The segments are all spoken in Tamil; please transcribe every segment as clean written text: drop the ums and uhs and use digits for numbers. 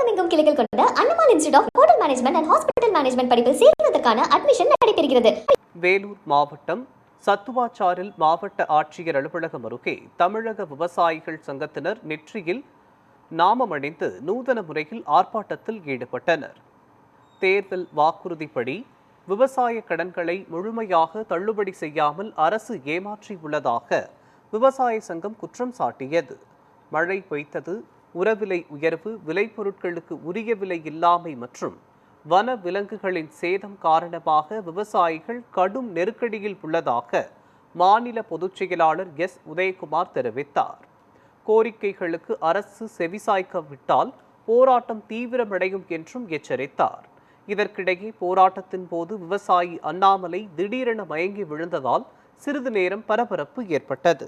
தமிழகமெங்கும் கிளைகள் கொண்ட Annamal institute of hotel management and hospital management படிப்பில் சேர்வதற்கான அட்மிஷன் நடைபெறுகிறது. வேலூர் மாவட்டம் சத்துவாச்சாரில் மாவட்ட ஆட்சியர் அலுவலகம் அருகே தமிழக விவசாயிகள் சங்கத்தினர் நெற்றியில் நாமம் அணிந்து நூதன முறையில் ஆர்ப்பாட்டத்தில் ஈடுபட்டனர். தேர்தல் வாக்குறுதிப்படி விவசாய கடன்களை முழுமையாக தள்ளுபடி செய்யாமல் அரசு ஏமாற்றியுள்ளதாக விவசாய சங்கம் குற்றம் சாட்டியது. மழை பொய்த்தது, உரவிலை உயர்வு, விளைபொருட்களுக்கு உரிய விலை இல்லாமை மற்றும் வன விலங்குகளின் சேதம் காரணமாக விவசாயிகள் கடும் நெருக்கடியில் உள்ளதாக மாநில பொதுச் செயலாளர் எஸ். உதயகுமார் தெரிவித்தார். கோரிக்கைகளுக்கு அரசு செவிசாய்க்காவிட்டால் போராட்டம் தீவிரமடையும் என்றும் எச்சரித்தார். இதற்கிடையே போராட்டத்தின் போது விவசாயி அண்ணாமலை திடீரென மயங்கி விழுந்ததால் சிறிது நேரம் பரபரப்பு ஏற்பட்டது.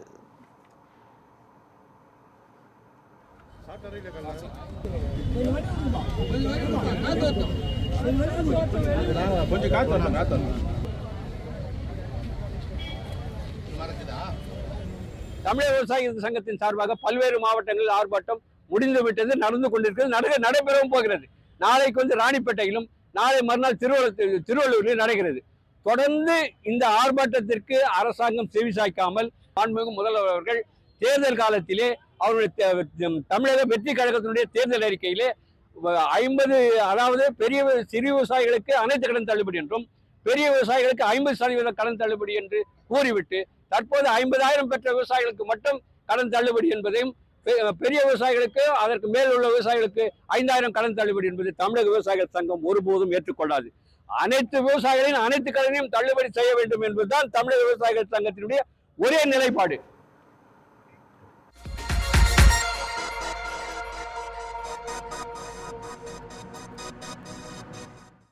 தமிழக விவசாயிகள் சங்கத்தின் சார்பாக பல்வேறு மாவட்டங்களில் ஆர்ப்பாட்டம் முடிந்துவிட்டது, நடந்து கொண்டிருக்கிறது, நடைபெறவும் போகிறது. நாளைக்கு ராணிப்பேட்டையிலும், நாளை மறுநாள் திருவள்ளூரிலும் நடக்கிறது. தொடர்ந்து இந்த ஆர்ப்பாட்டத்திற்கு அரசாங்கம் செவிசாய்க்காமல் மாண்புமிகு முதல்வர் அவர்கள் தேர்தல் காலத்திலே அவருடைய தமிழக வெற்றி கழகத்தினுடைய தேர்தல் அறிக்கையிலே 50, அதாவது சிறு விவசாயிகளுக்கு அனைத்து கடன் தள்ளுபடி என்றும் பெரிய விவசாயிகளுக்கு 50% கடன் தள்ளுபடி என்று கூறிவிட்டு தற்போது 50,000 பெற்ற விவசாயிகளுக்கு மட்டும் கடன் தள்ளுபடி என்பதையும், பெரிய விவசாயிகளுக்கு அதற்கு மேல் உள்ள விவசாயிகளுக்கு 5,000 கடன் தள்ளுபடி என்பது தமிழக விவசாயிகள் சங்கம் ஒருபோதும் ஏற்றுக்கொள்ளாது. அனைத்து விவசாயிகளின் அனைத்து கடனையும் தள்ளுபடி செய்ய வேண்டும் என்பதுதான் தமிழக விவசாயிகள் சங்கத்தினுடைய ஒரே நிலைப்பாடு.